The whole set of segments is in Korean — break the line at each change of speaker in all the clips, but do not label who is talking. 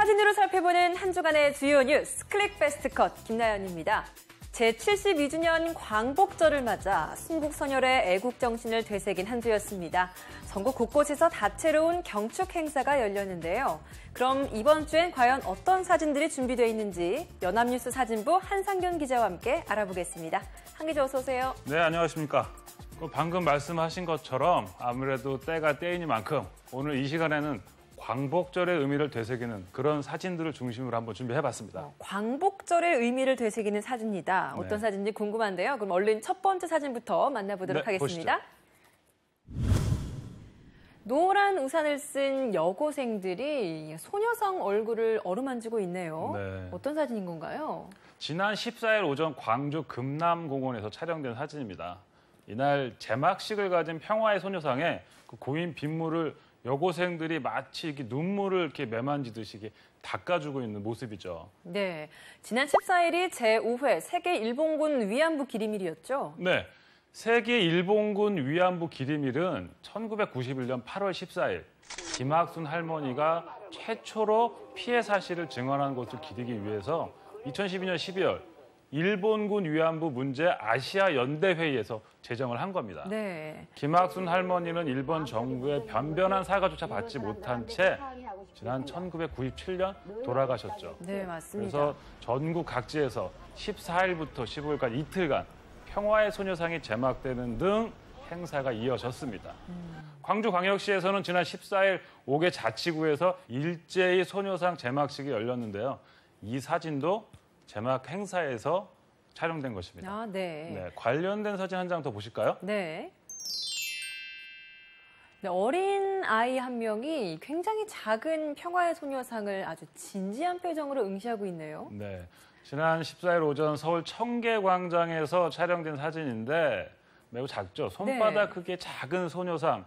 사진으로 살펴보는 한 주간의 주요 뉴스 클릭 베스트 컷 김나연입니다. 제72주년 광복절을 맞아 순국선열의 애국정신을 되새긴 한 주였습니다. 전국 곳곳에서 다채로운 경축 행사가 열렸는데요. 그럼 이번 주엔 과연 어떤 사진들이 준비되어 있는지 연합뉴스 사진부 한상균 기자와 함께 알아보겠습니다. 한 기자 어서 오세요.
네, 안녕하십니까. 방금 말씀하신 것처럼 아무래도 때가 때이니만큼 오늘 이 시간에는 광복절의 의미를 되새기는 그런 사진들을 중심으로 한번 준비해봤습니다.
광복절의 의미를 되새기는 사진이다. 어떤
네.
사진인지 궁금한데요. 그럼 얼른 첫 번째 사진부터 만나보도록 하겠습니다.
보시죠.
노란 우산을 쓴 여고생들이 소녀상 얼굴을 어루만지고 있네요.
네.
어떤 사진인 건가요?
지난 14일 오전 광주 금남공원에서 촬영된 사진입니다. 이날 제막식을 가진 평화의 소녀상에 그 고인 빗물을 여고생들이 마치 이렇게 눈물을 이렇게 매만지듯이 이렇게 닦아주고 있는 모습이죠.
네, 지난 14일이 제5회 세계 일본군 위안부 기림일이었죠?
네, 세계 일본군 위안부 기림일은 1991년 8월 14일 김학순 할머니가 최초로 피해 사실을 증언한 것을 기리기 위해서 2012년 12월 일본군 위안부 문제 아시아 연대회의에서 제정을 한 겁니다.
네.
김학순 할머니는 일본 정부의 변변한 사과조차 받지 못한 채 지난 1997년 돌아가셨죠.
네, 맞습니다.
그래서 전국 각지에서 14일부터 15일까지 이틀간 평화의 소녀상이 제막되는 등 행사가 이어졌습니다. 광주광역시에서는 지난 14일 5개 자치구에서 일제히 소녀상 제막식이 열렸는데요. 이 사진도 제막 행사에서 촬영된 것입니다.
아, 네.
네, 관련된 사진 한 장 더 보실까요?
네. 네, 어린 아이 한 명이 굉장히 작은 평화의 소녀상을 아주 진지한 표정으로 응시하고 있네요.
네, 지난 14일 오전 서울 청계광장에서 촬영된 사진인데 매우 작죠. 손바닥
네.
크기의 작은 소녀상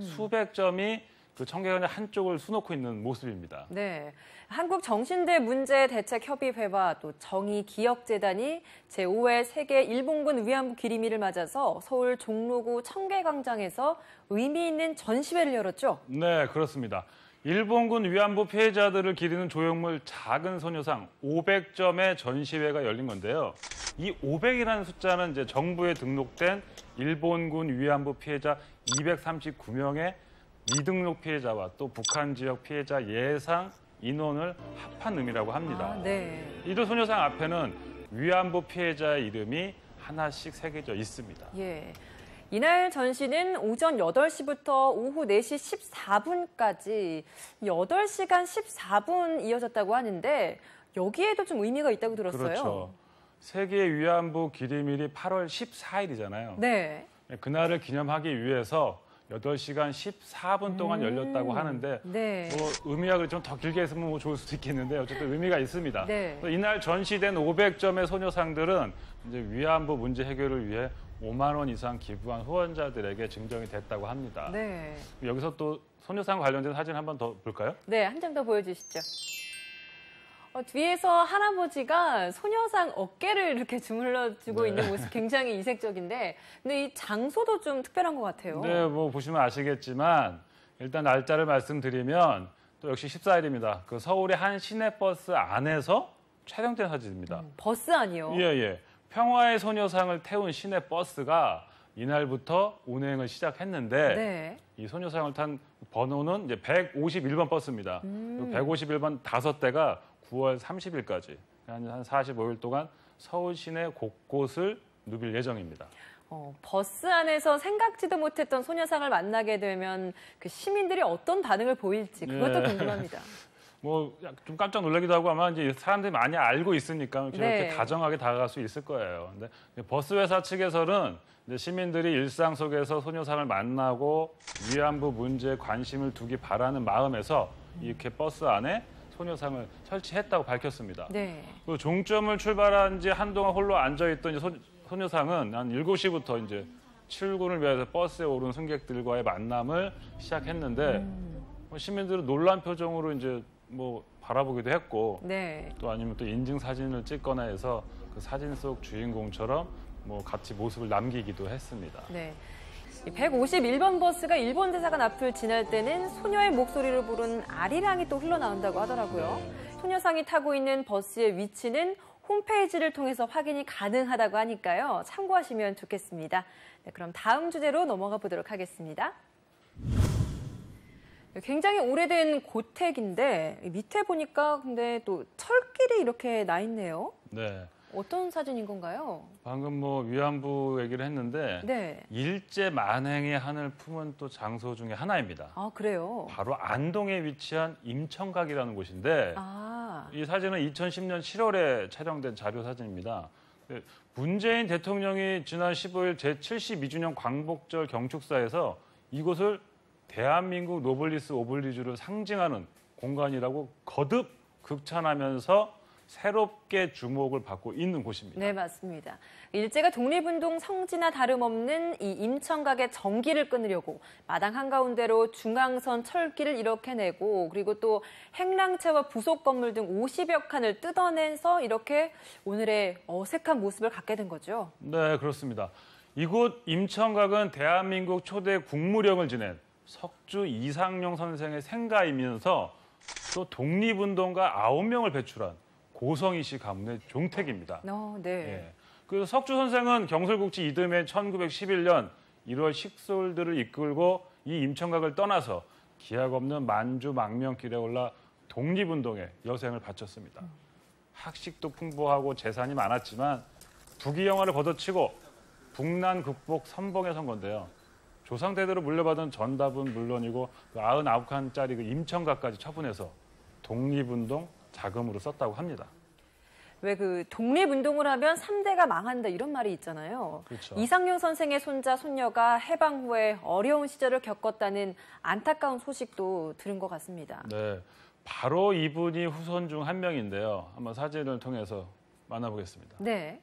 수백 점이 그 청계광장 한쪽을 수놓고 있는 모습입니다.
네, 한국정신대문제대책협의회와 또 정의기억재단이 제5회 세계 일본군 위안부 기림일을 맞아서 서울 종로구 청계광장에서 의미 있는 전시회를 열었죠?
네, 그렇습니다. 일본군 위안부 피해자들을 기리는 조형물 작은 소녀상 500점의 전시회가 열린 건데요. 이 500이라는 숫자는 이제 정부에 등록된 일본군 위안부 피해자 239명의 미등록 피해자와 또 북한 지역 피해자 예상 인원을 합한 의미라고 합니다.
아, 네.
이들 소녀상 앞에는 위안부 피해자의 이름이 하나씩 새겨져 있습니다.
예. 이날 전시는 오전 8시부터 오후 4시 14분까지 8시간 14분 이어졌다고 하는데 여기에도 좀 의미가 있다고 들었어요.
그렇죠. 세계 위안부 기림일이 8월 14일이잖아요.
네.
그날을 기념하기 위해서 8시간 14분 동안 열렸다고 하는데
네.
뭐 의미가 좀 더 길게 했으면 뭐 좋을 수도 있겠는데 어쨌든 의미가 있습니다.
네.
이날 전시된 500점의 소녀상들은 이제 위안부 문제 해결을 위해 5만 원 이상 기부한 후원자들에게 증정이 됐다고 합니다.
네.
여기서 또 소녀상 관련된 사진 한 번 더 볼까요?
네, 한 장 더 보여주시죠. 뒤에서 할아버지가 소녀상 어깨를 이렇게 주물러주고 있는 모습 굉장히 이색적인데 근데 이 장소도 좀 특별한 것 같아요.
네, 뭐 보시면 아시겠지만 일단 날짜를 말씀드리면 또 역시 14일입니다. 그 서울의 한 시내버스 안에서 촬영된 사진입니다.
버스 아니요?
예, 예. 평화의 소녀상을 태운 시내버스가 이날부터 운행을 시작했는데
네.
이 소녀상을 탄 번호는 이제 151번 버스입니다. 151번 5대가 9월 30일까지 한 45일 동안 서울 시내 곳곳을 누빌 예정입니다.
버스 안에서 생각지도 못했던 소녀상을 만나게 되면 그 시민들이 어떤 반응을 보일지 그것도
예.
궁금합니다.
뭐 좀 깜짝 놀라기도 하고 아마 이제 사람들이 많이 알고 있으니까 이렇게
네.
다정하게 다가갈 수 있을 거예요. 근데 버스 회사 측에서는 이제 시민들이 일상 속에서 소녀상을 만나고 위안부 문제에 관심을 두기 바라는 마음에서 이렇게 버스 안에 소녀상을 설치했다고 밝혔습니다.
네.
그 종점을 출발한 지 한동안 홀로 앉아있던 이제 소녀상은 한 7시부터 이제 출근을 위해서 버스에 오른 승객들과의 만남을 시작했는데 시민들은 놀란 표정으로 이제 뭐 바라보기도 했고
네.
또 아니면 또 인증 사진을 찍거나 해서 그 사진 속 주인공처럼 뭐 같이 모습을 남기기도 했습니다.
네. 151번 버스가 일본 대사관 앞을 지날 때는 소녀의 목소리를 부른 아리랑이 또 흘러나온다고 하더라고요. 소녀상이 타고 있는 버스의 위치는 홈페이지를 통해서 확인이 가능하다고 하니까요. 참고하시면 좋겠습니다. 네, 그럼 다음 주제로 넘어가 보도록 하겠습니다. 굉장히 오래된 고택인데 밑에 보니까 근데 또 철길이 이렇게 나 있네요.
네.
어떤 사진인 건가요?
방금 위안부 얘기를 했는데
네.
일제 만행의 한을 품은 또 장소 중에 하나입니다.
아, 그래요?
바로 안동에 위치한 임청각이라는 곳인데 이 사진은 2010년 7월에 촬영된 자료 사진입니다. 문재인 대통령이 지난 15일 제72주년 광복절 경축사에서 이곳을 대한민국 노블리스 오블리주를 상징하는 공간이라고 거듭 극찬하면서 새롭게 주목을 받고 있는 곳입니다.
네, 맞습니다. 일제가 독립운동 성지나 다름없는 이 임청각의 정기를 끊으려고 마당 한가운데로 중앙선 철길을 이렇게 내고 그리고 또 행랑채와 부속 건물 등 50여 칸을 뜯어내서 이렇게 오늘의 어색한 모습을 갖게 된 거죠.
네, 그렇습니다. 이곳 임청각은 대한민국 초대 국무령을 지낸 석주 이상용 선생의 생가이면서 또 독립운동가 9명을 배출한 고성희 씨 가문의 종택입니다.
네.
예. 그래서 석주 선생은 경설국지 이듬해 1911년 1월 식솔들을 이끌고 이 임청각을 떠나서 기약 없는 만주 망명길에 올라 독립운동에 여생을 바쳤습니다. 학식도 풍부하고 재산이 많았지만 부귀영화를 걷어치고 북난 극복 선봉에 선 건데요. 조상대대로 물려받은 전답은 물론이고 99칸짜리 그 임청각까지 처분해서 독립운동 자금으로 썼다고 합니다.
왜 그 독립운동을 하면 3대가 망한다 이런 말이 있잖아요.
그렇죠.
이상용 선생의 손자, 손녀가 해방 후에 어려운 시절을 겪었다는 안타까운 소식도 들은 것 같습니다.
네, 바로 이분이 후손 중 한 명인데요. 한번 사진을 통해서 만나보겠습니다.
네.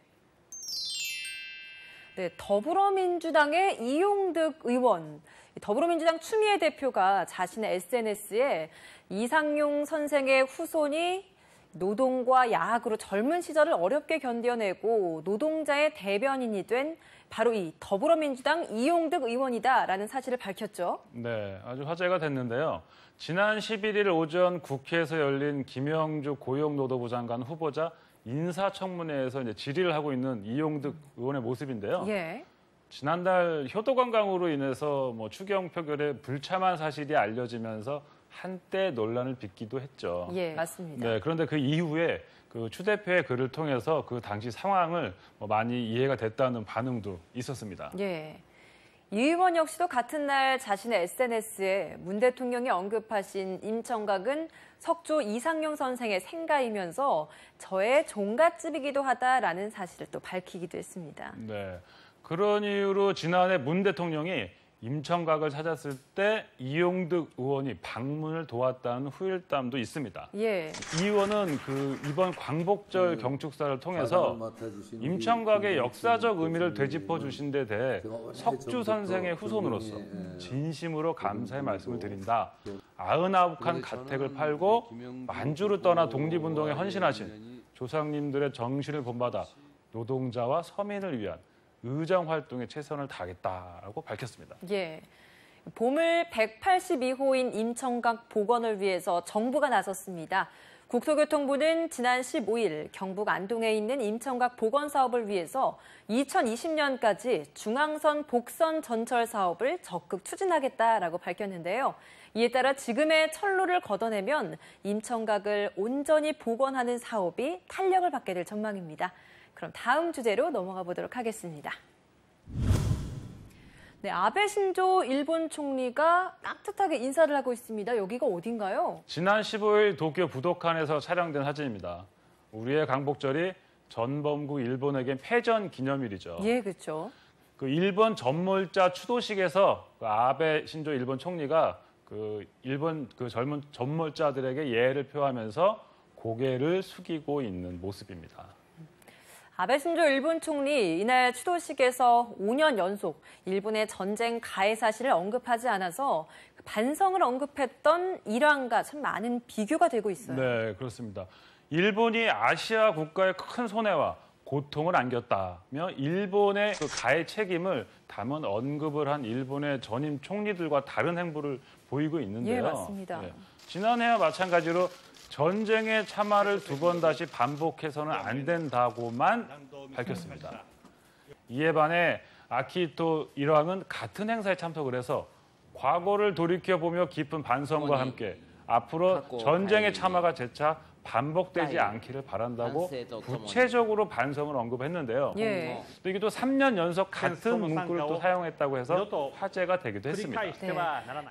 네, 더불어민주당의 이용득 의원, 더불어민주당 추미애 대표가 자신의 SNS에 이상용 선생의 후손이 노동과 야학으로 젊은 시절을 어렵게 견뎌내고 노동자의 대변인이 된 바로 이 더불어민주당 이용득 의원이다라는 사실을 밝혔죠.
네, 아주 화제가 됐는데요. 지난 11일 오전 국회에서 열린 김영주 고용노동부 장관 후보자 인사청문회에서 이제 질의를 하고 있는 이용득 의원의 모습인데요.
예.
지난달 효도관광으로 인해서 추경 표결에 불참한 사실이 알려지면서 한때 논란을 빚기도 했죠.
예, 맞습니다.
네, 그런데 그 이후에 그 추 대표의 글을 통해서 그 당시 상황을 많이 이해가 됐다는 반응도 있었습니다.
예. 이 의원 역시도 같은 날 자신의 SNS에 문 대통령이 언급하신 임청각은 석조 이상용 선생의 생가이면서 저의 종갓집이기도 하다라는 사실을 또 밝히기도 했습니다.
네, 그런 이유로 지난해 문 대통령이 임청각을 찾았을 때 이용득 의원이 방문을 도왔다는 후일담도 있습니다.
예.
이 의원은 이번 광복절 경축사를 통해서 임청각의 역사적 의미를 되짚어 주신 데 대해 석주 선생의 후손으로서 진심으로 감사의 말씀을 드린다. 99칸 가택을 팔고 만주를 떠나 독립운동에 헌신하신 조상님들의 정신을 본받아 노동자와 서민을 위한 의정 활동에 최선을 다하겠다고 밝혔습니다.
예. 보물 182호인 임청각 복원을 위해서 정부가 나섰습니다. 국토교통부는 지난 15일 경북 안동에 있는 임청각 복원 사업을 위해서 2020년까지 중앙선 복선 전철 사업을 적극 추진하겠다라고 밝혔는데요. 이에 따라 지금의 철로를 걷어내면 임청각을 온전히 복원하는 사업이 탄력을 받게 될 전망입니다. 그럼 다음 주제로 넘어가 보도록 하겠습니다. 네, 아베 신조 일본 총리가 깍듯하게 인사를 하고 있습니다. 여기가 어딘가요?
지난 15일 도쿄 부도칸에서 촬영된 사진입니다. 우리의 광복절이 전범국 일본에겐 패전 기념일이죠.
예, 그렇죠.
그 일본 전몰자 추도식에서 아베 신조 일본 총리가 일본 젊은 전몰자들에게 예를 표하면서 고개를 숙이고 있는 모습입니다.
아베 신조 일본 총리 이날 추도식에서 5년 연속 일본의 전쟁 가해 사실을 언급하지 않아서 반성을 언급했던 일화가 참 많은 비교가 되고 있어요.
네, 그렇습니다. 일본이 아시아 국가의 큰 손해와 고통을 안겼다며 일본의 그 가해 책임을 담은 언급을 한 일본의 전임 총리들과 다른 행보를 보이고 있는데요.
예, 맞습니다.
지난해와 마찬가지로 전쟁의 참화를 두 번 다시 반복해서는 안 된다고만 밝혔습니다. 이에 반해 아키히토 일왕은 같은 행사에 참석을 해서 과거를 돌이켜보며 깊은 반성과 함께 앞으로 전쟁의 참화가 재차 반복되지 않기를 바란다고 구체적으로 반성을 언급했는데요.
예.
또 이게 또 3년 연속 같은 문구를 또 사용했다고 해서 화제가 되기도 했습니다.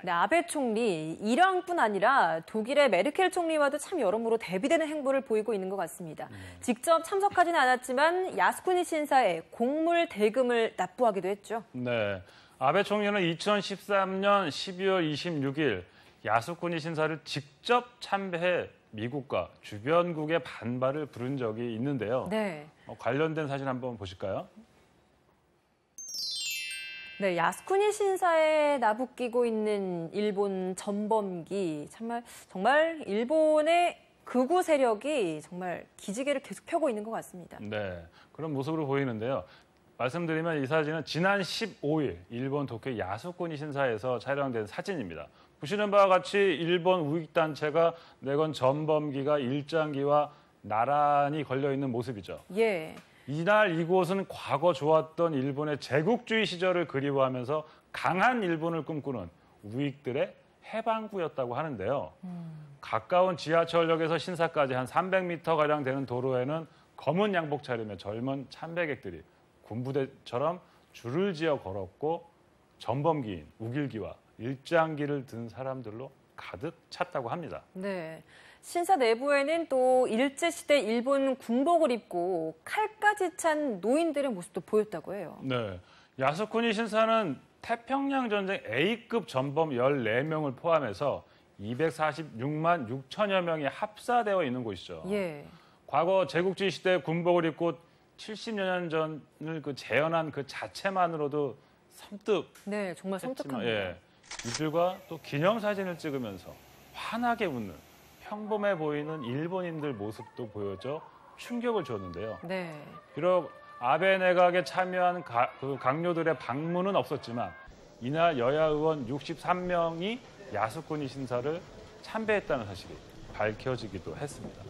네, 아베 총리, 일왕뿐 아니라 독일의 메르켈 총리와도 참 여러모로 대비되는 행보를 보이고 있는 것 같습니다. 직접 참석하지는 않았지만 야스쿠니 신사에 공물 대금을 납부하기도 했죠.
네, 아베 총리는 2013년 12월 26일 야스쿠니 신사를 직접 참배해 미국과 주변국의 반발을 부른 적이 있는데요.
네.
관련된 사진 한번 보실까요?
네, 야스쿠니 신사에 나부끼고 있는 일본 전범기. 정말 일본의 극우 세력이 정말 기지개를 계속 펴고 있는 것 같습니다.
네, 그런 모습으로 보이는데요. 말씀드리면 이 사진은 지난 15일 일본 도쿄 야스쿠니 신사에서 촬영된 사진입니다. 보시는 바와 같이 일본 우익단체가 내건 전범기가 일장기와 나란히 걸려있는 모습이죠.
예.
이날 이곳은 과거 좋았던 일본의 제국주의 시절을 그리워하면서 강한 일본을 꿈꾸는 우익들의 해방구였다고 하는데요. 가까운 지하철역에서 신사까지 한 300m가량 되는 도로에는 검은 양복 차림의 젊은 참배객들이 군부대처럼 줄을 지어 걸었고 전범기인 우길기와 일장기를 든 사람들로 가득 찼다고 합니다.
네. 신사 내부에는 또 일제시대 일본 군복을 입고 칼까지 찬 노인들의 모습도 보였다고 해요.
네. 야스쿠니 신사는 태평양 전쟁 A급 전범 14명을 포함해서 246만 6천여 명이 합사되어 있는 곳이죠.
예.
과거 제국주의 시대 군복을 입고 70여 년 전을 재현한 그 자체만으로도 섬뜩.
네, 정말 섬뜩합니다.
예. 이들과 또 기념사진을 찍으면서 환하게 웃는 평범해 보이는 일본인들 모습도 보여져 충격을 주었는데요.
네.
비록 아베 내각에 참여한 강요들의 방문은 없었지만 이날 여야 의원 63명이 야스쿠니 신사를 참배했다는 사실이 밝혀지기도 했습니다.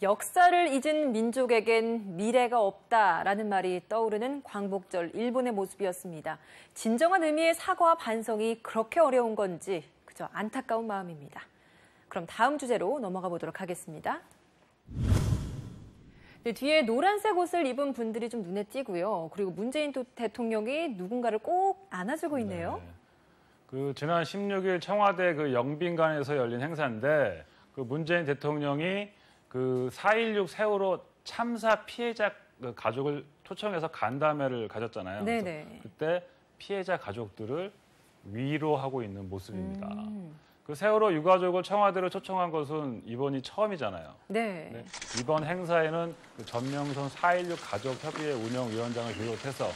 역사를 잊은 민족에겐 미래가 없다라는 말이 떠오르는 광복절 일본의 모습이었습니다. 진정한 의미의 사과와 반성이 그렇게 어려운 건지 그저 안타까운 마음입니다. 그럼 다음 주제로 넘어가 보도록 하겠습니다. 네, 뒤에 노란색 옷을 입은 분들이 좀 눈에 띄고요. 그리고 문재인 대통령이 누군가를 꼭 안아주고 있네요.
네. 지난 16일 청와대 영빈관에서 열린 행사인데 문재인 대통령이 4.16 세월호 참사 피해자 가족을 초청해서 간담회를 가졌잖아요.
네네.
그때 피해자 가족들을 위로하고 있는 모습입니다. 세월호 유가족을 청와대로 초청한 것은 이번이 처음이잖아요.
네.
네. 이번 행사에는 전명선 4.16 가족협의회 운영위원장을 비롯해서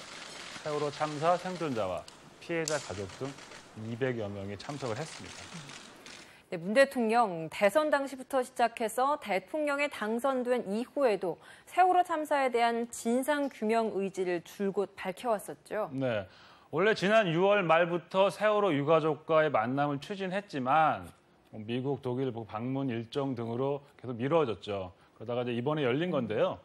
세월호 참사 생존자와 피해자 가족 등 200여 명이 참석을 했습니다.
네, 문 대통령 대선 당시부터 시작해서 대통령에 당선된 이후에도 세월호 참사에 대한 진상규명 의지를 줄곧 밝혀왔었죠.
네, 원래 지난 6월 말부터 세월호 유가족과의 만남을 추진했지만 미국, 독일 방문 일정 등으로 계속 미뤄졌죠. 그러다가 이번에 열린 건데요.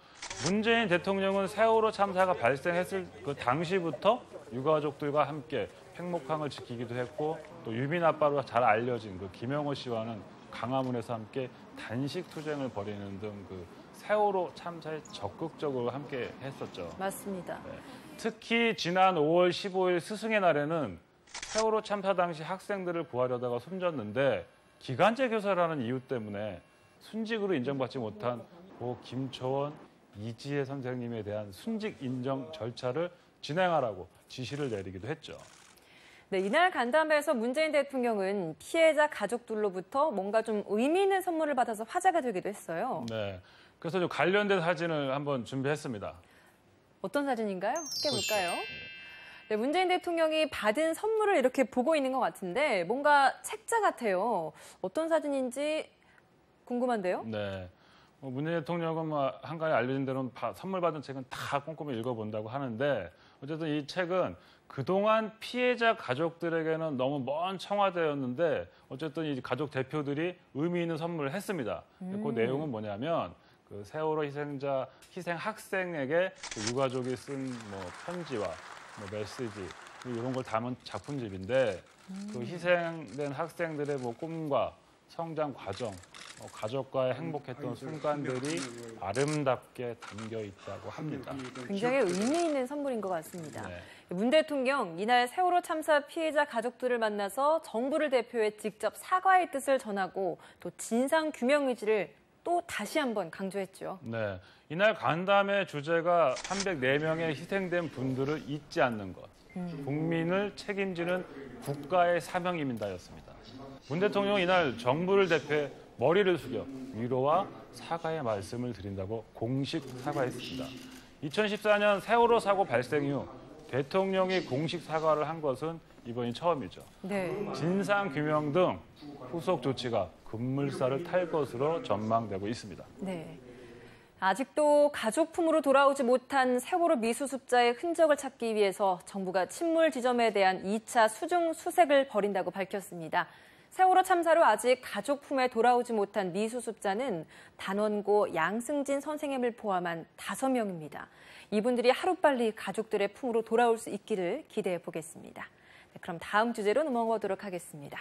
문재인 대통령은 세월호 참사가 발생했을 그 당시부터 유가족들과 함께 팽목항을 지키기도 했고 또 유민 아빠로 잘 알려진 김영호 씨와는 강화문에서 함께 단식 투쟁을 벌이는 등 세월호 참사에 적극적으로 함께 했었죠.
맞습니다.
네. 특히 지난 5월 15일 스승의 날에는 세월호 참사 당시 학생들을 구하려다가 숨졌는데 기간제 교사라는 이유 때문에 순직으로 인정받지 못한 고 김초원, 이지혜 선생님에 대한 순직 인정 절차를 진행하라고 지시를 내리기도 했죠.
네, 이날 간담회에서 문재인 대통령은 피해자 가족들로부터 뭔가 좀 의미 있는 선물을 받아서 화제가 되기도 했어요.
네, 그래서 좀 관련된 사진을 한번 준비했습니다.
어떤 사진인가요? 함께 볼까요? 네, 문재인 대통령이 받은 선물을 이렇게 보고 있는 것 같은데 뭔가 책자 같아요. 어떤 사진인지 궁금한데요?
네, 문재인 대통령은 뭐 한가위 알려진 대로 선물 받은 책은 다 꼼꼼히 읽어본다고 하는데 어쨌든 이 책은 그동안 피해자 가족들에게는 너무 먼 청와대였는데 어쨌든 이 가족 대표들이 의미 있는 선물을 했습니다. 그 내용은 뭐냐면 그 세월호 희생 학생에게 그 유가족이 쓴 뭐 편지와 뭐 메시지 이런 걸 담은 작품집인데 그 희생된 학생들의 뭐 꿈과 성장 과정, 가족과의 행복했던 순간들이 아름답게 담겨 있다고 합니다.
굉장히 의미 있는 선물인 것 같습니다.
네.
문 대통령 이날 세월호 참사 피해자 가족들을 만나서 정부를 대표해 직접 사과의 뜻을 전하고 또 진상 규명 의지를 또 다시 한번 강조했죠.
네, 이날 간담회 주제가 304명의 희생된 분들을 잊지 않는 것, 국민을 책임지는 국가의 사명입니다였습니다. 문 대통령은 이날 정부를 대표해 머리를 숙여 위로와 사과의 말씀을 드린다고 공식 사과했습니다. 2014년 세월호 사고 발생 이후 대통령이 공식 사과를 한 것은 이번이 처음이죠.
네.
진상규명 등 후속 조치가 급물살을 탈 것으로 전망되고 있습니다.
네. 아직도 가족 품으로 돌아오지 못한 세월호 미수습자의 흔적을 찾기 위해서 정부가 침몰 지점에 대한 2차 수중 수색을 벌인다고 밝혔습니다. 세월호 참사로 아직 가족 품에 돌아오지 못한 미수습자는 단원고 양승진 선생님을 포함한 5명입니다. 이분들이 하루빨리 가족들의 품으로 돌아올 수 있기를 기대해 보겠습니다. 네, 그럼 다음 주제로 넘어가도록 하겠습니다.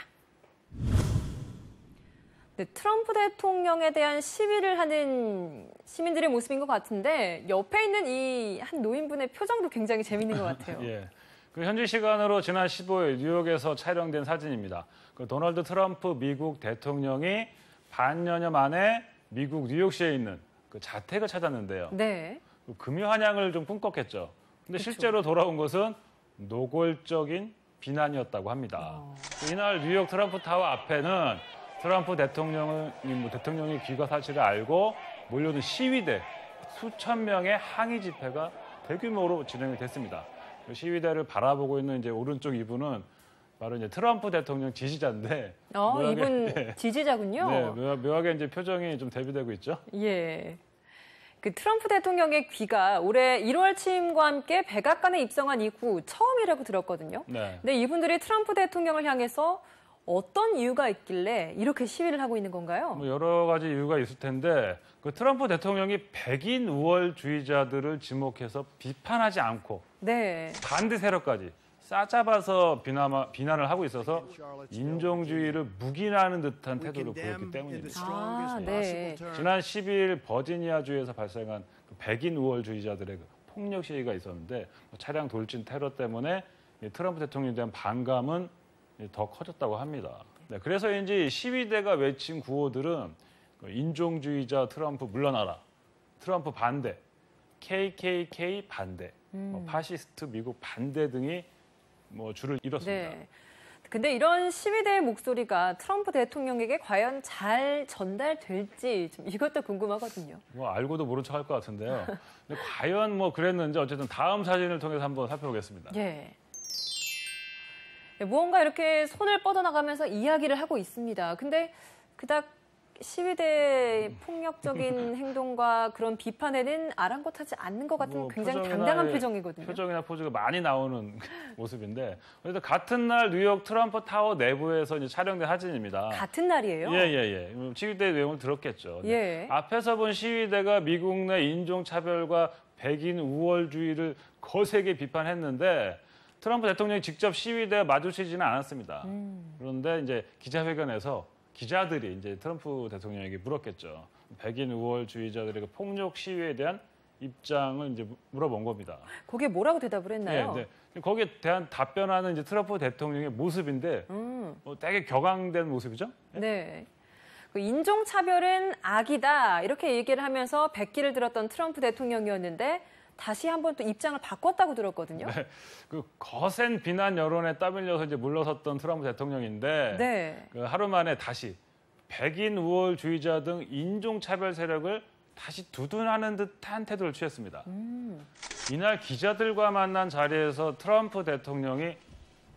네, 트럼프 대통령에 대한 시위를 하는 시민들의 모습인 것 같은데 옆에 있는 이 한 노인분의 표정도 굉장히 재밌는 것 같아요.
예. 그 현지 시간으로 지난 15일 뉴욕에서 촬영된 사진입니다. 그 도널드 트럼프 미국 대통령이 반년여 만에 미국 뉴욕시에 있는 그 자택을 찾았는데요.
네.
그 금요 환영을 좀 꿈꿨겠죠. 근데
그쵸.
실제로 돌아온 것은 노골적인 비난이었다고 합니다. 이날 뉴욕 트럼프 타워 앞에는 트럼프 대통령이 귀가 사실을 알고 몰려든 시위대 수천 명의 항의 집회가 대규모로 진행이 됐습니다. 그 시위대를 바라보고 있는 이제 오른쪽 이분은 바로 이제 트럼프 대통령 지지자인데.
이분
네.
지지자군요.
네, 묘하게 이제 표정이 좀 대비되고 있죠.
예. 그 트럼프 대통령의 귀가 올해 1월 취임과 함께 백악관에 입성한 이후 처음이라고 들었거든요.
네.
근데 이분들이 트럼프 대통령을 향해서 어떤 이유가 있길래 이렇게 시위를 하고 있는 건가요?
뭐 여러 가지 이유가 있을 텐데 그 트럼프 대통령이 백인 우월주의자들을 지목해서 비판하지 않고
네.
반대 세력까지 싸잡아서 비난을 하고 있어서 인종주의를 묵인하는 듯한 태도를 보였기 때문입니다.
아, 네.
지난 10일 버지니아주에서 발생한 그 백인 우월주의자들의 그 폭력 시위가 있었는데 차량 돌진 테러 때문에 트럼프 대통령에 대한 반감은 더 커졌다고 합니다. 네, 그래서인지 시위대가 외친 구호들은 인종주의자 트럼프 물러나라, 트럼프 반대, KKK 반대, 파시스트 미국 반대 등이 뭐 줄을 이뤘습니다.
네. 근데 이런 시위대의 목소리가 트럼프 대통령에게 과연 잘 전달될지 좀 이것도 궁금하거든요.
뭐 알고도 모른 척 할 것 같은데요. 근데 과연 뭐 그랬는지 어쨌든 다음 사진을 통해서 한번 살펴보겠습니다.
예. 무언가 이렇게 손을 뻗어나가면서 이야기를 하고 있습니다. 근데 그닥 시위대의 폭력적인 행동과 그런 비판에는 아랑곳하지 않는 것 같은
뭐
굉장히 당당한 표정이거든요.
표정이나 포즈가 많이 나오는 모습인데, 그래도 같은 날 뉴욕 트럼프 타워 내부에서 이제 촬영된 사진입니다.
같은 날이에요?
예. 시위대 내용을 들었겠죠.
예.
앞에서 본 시위대가 미국 내 인종차별과 백인 우월주의를 거세게 비판했는데 트럼프 대통령이 직접 시위대와 마주치지는 않았습니다. 그런데 이제 기자회견에서 기자들이 이제 트럼프 대통령에게 물었겠죠. 백인 우월주의자들의 그 폭력 시위에 대한 입장을 이제 물어본 겁니다.
거기에 뭐라고 대답을 했나요?
네. 거기에 대한 답변하는 이제 트럼프 대통령의 모습인데 되게 격앙된 모습이죠.
네. 그 인종차별은 악이다 이렇게 얘기를 하면서 백기를 들었던 트럼프 대통령이었는데 다시 한번 또 입장을 바꿨다고 들었거든요.
네. 그 거센 비난 여론에 땀 흘려서 이제 물러섰던 트럼프 대통령인데
네.
그 하루 만에 다시 백인 우월주의자 등 인종차별 세력을 다시 두둔하는 듯한 태도를 취했습니다. 이날 기자들과 만난 자리에서 트럼프 대통령이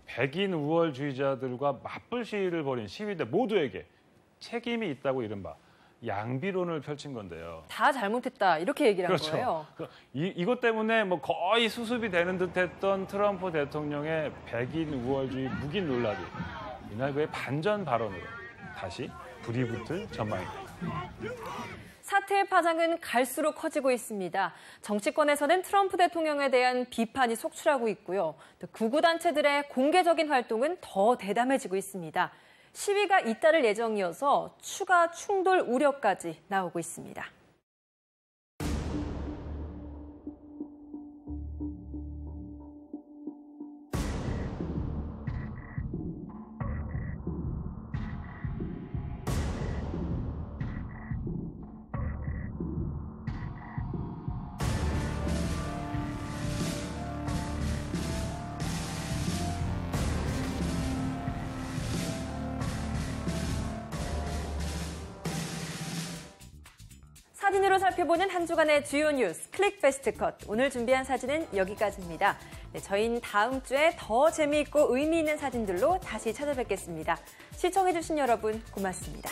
백인 우월주의자들과 맞불 시위를 벌인 시위대 모두에게 책임이 있다고 이른바 양비론을 펼친 건데요.
다 잘못했다 이렇게 얘기를 한 거예요.
이것 때문에 뭐 거의 수습이 되는 듯했던 트럼프 대통령의 백인 우월주의 묵인 논란이 이날 그의 반전 발언으로 다시 불이 붙을 전망입니다.
사태의 파장은 갈수록 커지고 있습니다. 정치권에서는 트럼프 대통령에 대한 비판이 속출하고 있고요. 또 극우단체들의 공개적인 활동은 더 대담해지고 있습니다. 시위가 잇따를 예정이어서 추가 충돌 우려까지 나오고 있습니다. 사진으로 살펴보는 한 주간의 주요 뉴스 클릭 베스트 컷. 오늘 준비한 사진은 여기까지입니다. 저희는 다음 주에 더 재미있고 의미 있는 사진들로 다시 찾아뵙겠습니다. 시청해주신 여러분 고맙습니다.